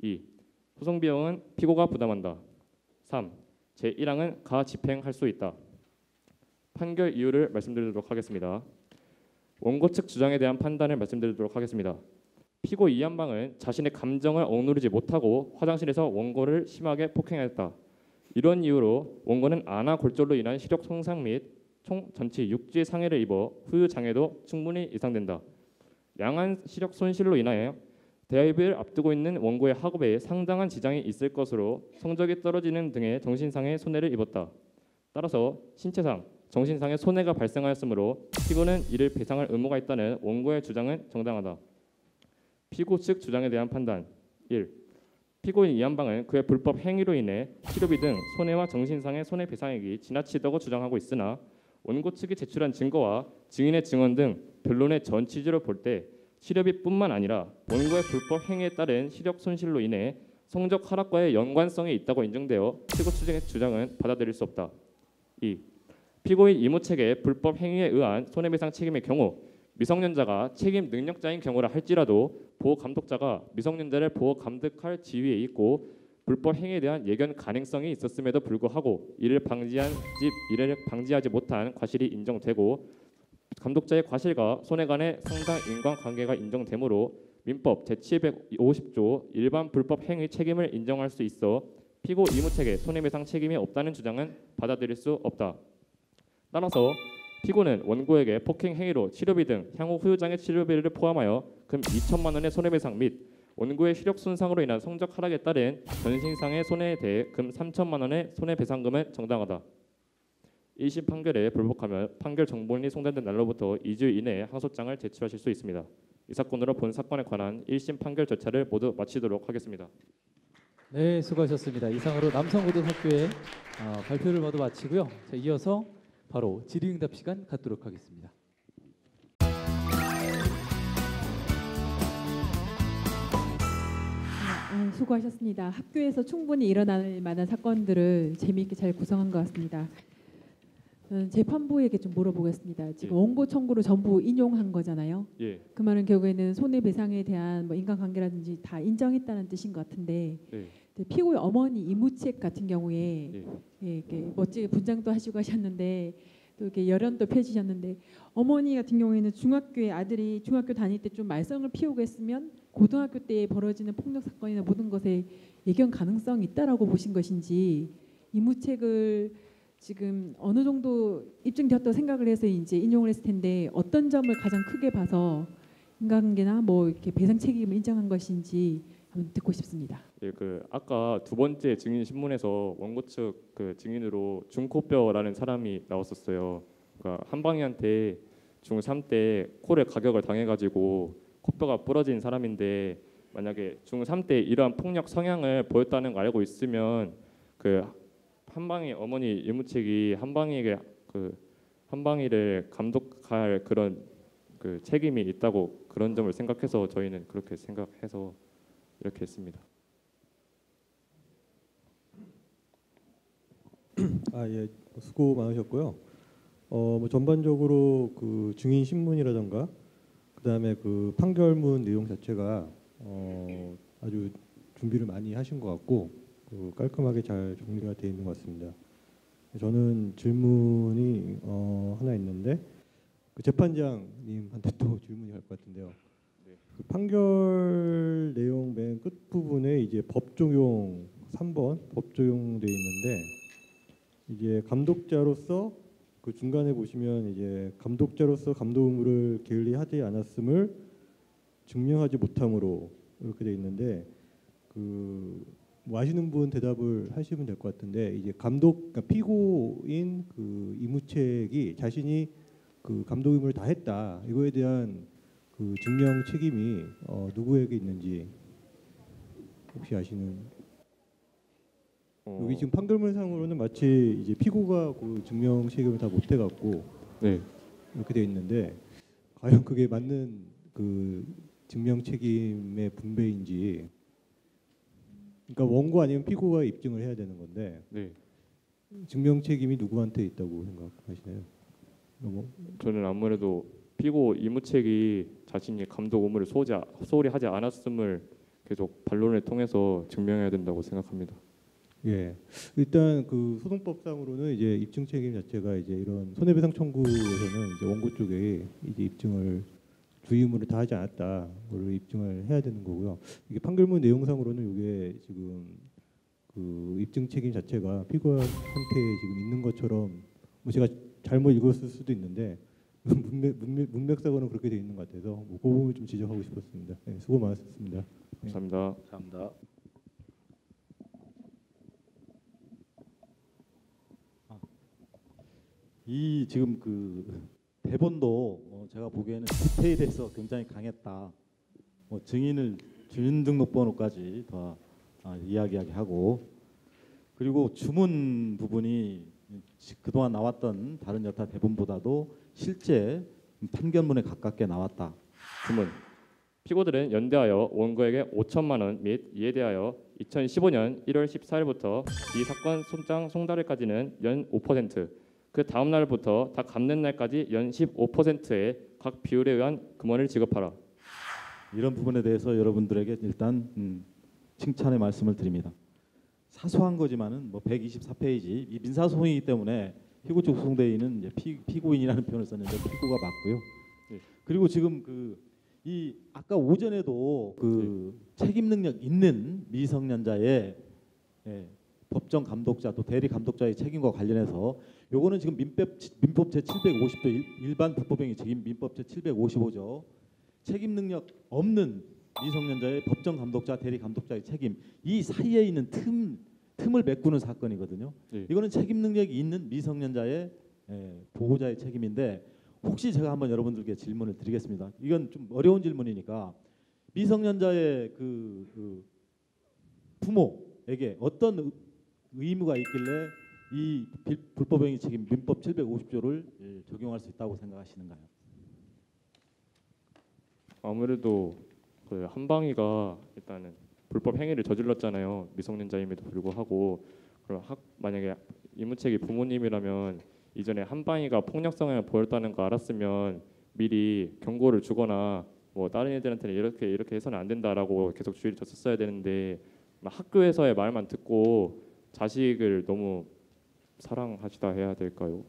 2. 소송 비용은 피고가 부담한다. 3. 제1항은 가집행할 수 있다. 판결 이유를 말씀드리도록 하겠습니다. 원고 측 주장에 대한 판단을 말씀드리도록 하겠습니다. 피고 이한방은 자신의 감정을 억누르지 못하고 화장실에서 원고를 심하게 폭행했다. 이런 이유로 원고는 안화 골절로 인한 시력 손상 및 총 전치 6주의 상해를 입어 후유 장애도 충분히 예상된다. 양한 시력 손실로 인하여 대입을 앞두고 있는 원고의 학업에 상당한 지장이 있을 것으로 성적이 떨어지는 등의 정신상의 손해를 입었다. 따라서 신체상, 정신상의 손해가 발생하였으므로 피고는 이를 배상할 의무가 있다는 원고의 주장은 정당하다. 피고 측 주장에 대한 판단. 1. 피고인 이한방은 그의 불법 행위로 인해 치료비 등 손해와 정신상의 손해배상액이 지나치다고 주장하고 있으나 원고 측이 제출한 증거와 증인의 증언 등 변론의 전 취지를 볼 때 치료비뿐만 아니라 원고의 불법 행위에 따른 시력 손실로 인해 성적 하락과의 연관성이 있다고 인정되어 피고 측의 주장은 받아들일 수 없다. 2. 피고인 이무 측의 불법 행위에 의한 손해배상 책임의 경우 미성년자가 책임 능력자인 경우라 할지라도 보호 감독자가 미성년자를 보호 감독할 지위에 있고 불법 행위에 대한 예견 가능성이 있었음에도 불구하고 이를 방지하지 못한 과실이 인정되고 감독자의 과실과 손해 간의 상당 인과관계가 인정되므로 민법 제750조 일반 불법 행위 책임을 인정할 수 있어 피고 이무책에 손해배상 책임이 없다는 주장은 받아들일 수 없다. 따라서 피고는 원고에게 폭행 행위로 치료비 등 향후 후유장애 치료비를 포함하여 금 2천만 원의 손해배상 및 원고의 시력 손상으로 인한 성적 하락에 따른 전신상의 손해에 대해 금 3천만 원의 손해배상금을 정당하다. 1심 판결에 불복하면 판결 정보인이 송달된 날로부터 2주 이내에 항소장을 제출하실 수 있습니다. 이 사건으로 본 사건에 관한 1심 판결 절차를 모두 마치도록 하겠습니다. 네, 수고하셨습니다. 이상으로 남성고등학교의 발표를 모두 마치고요. 자, 이어서 바로 질의응답 시간 갖도록 하겠습니다. 수고하셨습니다. 학교에서 충분히 일어날 만한 사건들을 재미있게 잘 구성한 것 같습니다. 재판부에게 좀 물어보겠습니다. 지금 원고 청구를 전부 인용한 거잖아요. 예. 그 말은 결국에는 손해배상에 대한 뭐 인간관계라든지 다 인정했다는 뜻인 것 같은데 피고의 어머니 이무책 같은 경우에 이렇게 멋지게 분장도 하시고 하셨는데 또 이렇게 열연도 펼치셨는데 어머니 같은 경우에는 중학교에 아들이 중학교 다닐 때 좀 말썽을 피우고 했으면 고등학교 때 벌어지는 폭력 사건이나 모든 것에 예견 가능성이 있다라고 보신 것인지 이무책을 지금 어느 정도 입증되었다고 생각을 해서 이제 인용을 했을 텐데 어떤 점을 가장 크게 봐서 인간관계나 뭐 이렇게 배상 책임을 인정한 것인지 한번 듣고 싶습니다. 예, 그 아까 두 번째 증인 신문에서 원고 측 그 증인으로 중코뼈라는 사람이 나왔었어요. 그러니까 한방이한테 중3 때 코를 가격을 당해가지고 코뼈가 부러진 사람인데 만약에 중3 때 이러한 폭력 성향을 보였다는 걸 알고 있으면 그 한방이 어머니 이무책이 한방이에게 그 한방이를 감독할 그런 그 책임이 있다고 그런 점을 생각해서 저희는 그렇게 생각해서 이렇게 했습니다. 예, 수고 많으셨고요. 뭐 전반적으로 그 증인 신문이라던가 그다음에 그 판결문 내용 자체가 아주 준비를 많이 하신 것 같고 깔끔하게 잘 정리가 되어 있는 것 같습니다. 저는 질문이 하나 있는데 그 재판장님한테 또 질문이 갈 것 같은데요. 그 판결 내용 맨 끝 부분에 이제 법종용 3번 법종용돼 있는데 이제 감독자로서 그 중간에 보시면 이제 감독자로서 감독 의무를 게을리하지 않았음을 증명하지 못함으로 이렇게 돼 있는데 뭐 아시는 분 대답을 하시면 될 것 같은데 이제 그러니까 피고인 그 이무책이 자신이 그 감독 의무를 다 했다 이거에 대한 그 증명 책임이 누구에게 있는지 혹시 아시는? 여기 지금 판결문상으로는 마치 이제 피고가 그 증명 책임을 다 못 해갖고 이렇게 돼 있는데 과연 그게 맞는 그 증명 책임의 분배인지. 그러니까 원고 아니면 피고가 입증을 해야 되는 건데 증명 책임이 누구한테 있다고 생각하시나요? 저는 아무래도 피고 이무책이 자신이 감독 의무를 소홀히 하지 않았음을 계속 반론을 통해서 증명해야 된다고 생각합니다. 예, 일단 그 소송법상으로는 이제 입증 책임 자체가 이제 이런 손해배상 청구에서는 이제 원고 쪽에 이제 입증을 주의 의무를 다하지 않았다, 그걸 입증을 해야 되는 거고요. 이게 판결문 내용상으로는 이게 지금 그 입증 책임 자체가 피고한테 지금 있는 것처럼 뭐 제가 잘못 읽었을 수도 있는데 문맥상으로는 그렇게 돼 있는 것 같아서 뭐 그 부분을 좀 지적하고 싶었습니다. 네, 수고 많으셨습니다. 감사합니다. 감사합니다. 이 지금 그 대본도 제가 보기에는 디테일해서 굉장히 강했다. 증인 등록번호까지 다 이야기하게 하고 그리고 주문 부분이 그동안 나왔던 다른 여타 대본보다도 실제 판결문에 가깝게 나왔다. 주문. 피고들은 연대하여 원고에게 5천만 원 및 이에 대하여 2015년 1월 14일부터 이 사건 손장 송달일까지는 연 5%, 그 다음 날부터 다 갚는 날까지 연 15%의 각 비율에 의한 금원을 지급하라. 이런 부분에 대해서 여러분들에게 일단 칭찬의 말씀을 드립니다. 사소한 거지만은 뭐 124페이지 이 민사소송이기 때문에 피고 측 소송대리인은 이제 피고인이라는 표현을 썼는데 피고가 맞고요. 그리고 지금 이 아까 오전에도 책임 능력 있는 미성년자의 법정 감독자 또 대리 감독자의 책임과 관련해서 요거는 지금 민법 제 750조 일반 불법행위 책임 민법 제 755조 책임 능력 없는 미성년자의 법정 감독자 대리 감독자의 책임 이 사이에 있는 틈을 메꾸는 사건이거든요. 이거는 책임 능력이 있는 미성년자의 보호자의 책임인데 혹시 제가 한번 여러분들께 질문을 드리겠습니다. 이건 좀 어려운 질문이니까 미성년자의 그 부모에게 어떤 의무가 있길래 이 불법행위 책임 민법 750조를 적용할 수 있다고 생각하시는가요? 아무래도 그 한방이가 일단은 불법 행위를 저질렀잖아요. 미성년자임에도 불구하고 그럼 만약에 이무책이 부모님이라면 이전에 한방이가 폭력 성향을 보였다는 거 알았으면 미리 경고를 주거나 뭐 다른 애들한테는 이렇게 해서는 안 된다라고 계속 주의를 줬었어야 되는데 학교에서의 말만 듣고 자식을 너무 사랑하시다 해야 될까요?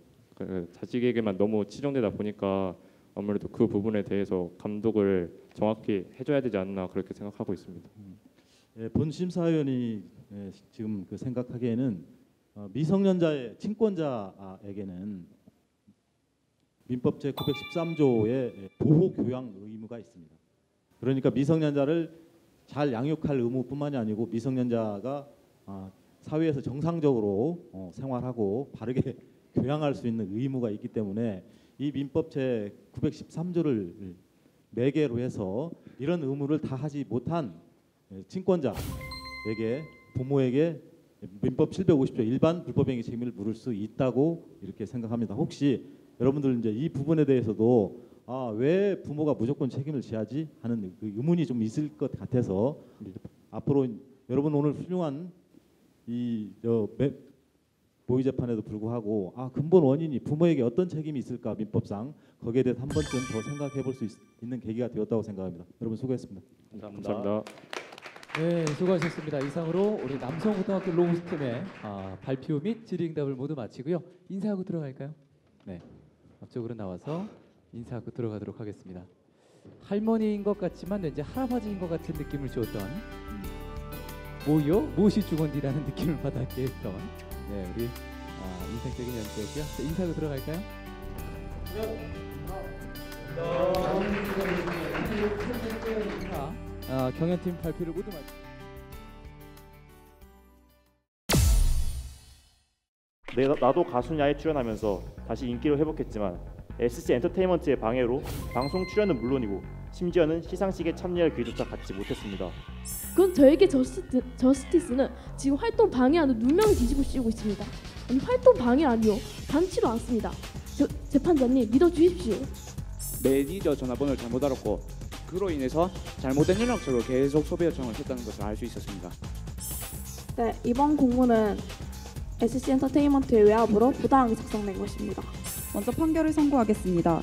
자식에게만 너무 치중되다 보니까 아무래도 그 부분에 대해서 감독을 정확히 해줘야 되지 않나 그렇게 생각하고 있습니다. 본 심사위원이 지금 생각하기에는 미성년자의 친권자에게는 민법 제 913조의 보호 교양 의무가 있습니다. 그러니까 미성년자를 잘 양육할 의무뿐만이 아니고 미성년자가 사회에서 정상적으로 생활하고 바르게 교양할 수 있는 의무가 있기 때문에 이 민법 제 913조를 매개로 해서 이런 의무를 다하지 못한 친권자에게 부모에게 민법 750조 일반 불법행위 책임을 물을 수 있다고 이렇게 생각합니다. 혹시 여러분들 이제 이 부분에 대해서도 왜 부모가 무조건 책임을 져야지 하는 그 의문이 좀 있을 것 같아서 앞으로 여러분 오늘 훌륭한 모의 재판에도 불구하고 근본 원인이 부모에게 어떤 책임이 있을까 민법상 거기에 대해서 한 번쯤 더 생각해 볼 수 있는 계기가 되었다고 생각합니다. 여러분 수고했습니다. 감사합니다. 네, 수고하셨습니다. 이상으로 우리 남성고등학교 로우스팀의 발표 및 질의응답을 모두 마치고요. 인사하고 들어갈까요? 네, 앞쪽으로 나와서 인사하고 들어가도록 하겠습니다. 할머니인 것 같지만 왠지 할아버지인 것 같은 느낌을 줬던 무엇이 죽었니라는 느낌을 받았게 했던 우리 인상적인 연주였고요. 인사하고 들어갈까요? 경연팀 발표를 모두 마치고 나도 가수냐에 출연하면서 다시 인기를 회복했지만 SC 엔터테인먼트의 방해로 방송 출연은 물론이고 심지어는 시상식에 참여할 기회조차 갖지 못했습니다. 그럼 저에게 저스티스는 지금 활동 방해하는 누명을 뒤집어 씌우고 있습니다. 아니 활동 방해 아니요, 반치도 않습니다. 재판장님 믿어주십시오. 매니저 전화번호를 잘못 알았고 그로 인해서 잘못된 연락처로 계속 소비 요청을 했다는 것을 알 수 있었습니다. 네, 이번 공문은 SC 엔터테인먼트의 외압으로 부당하게 작성된 것입니다. 먼저 판결을 선고하겠습니다.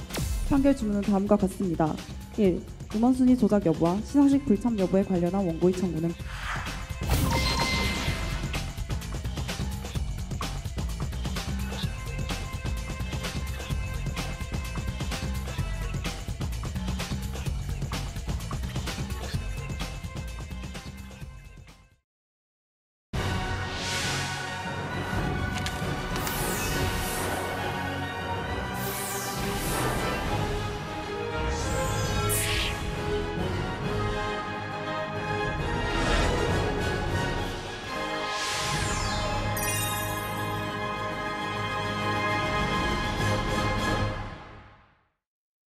판결 주문은 다음과 같습니다. 1. 음원순위 조작 여부와 시상식 불참 여부에 관련한 원고의 청구는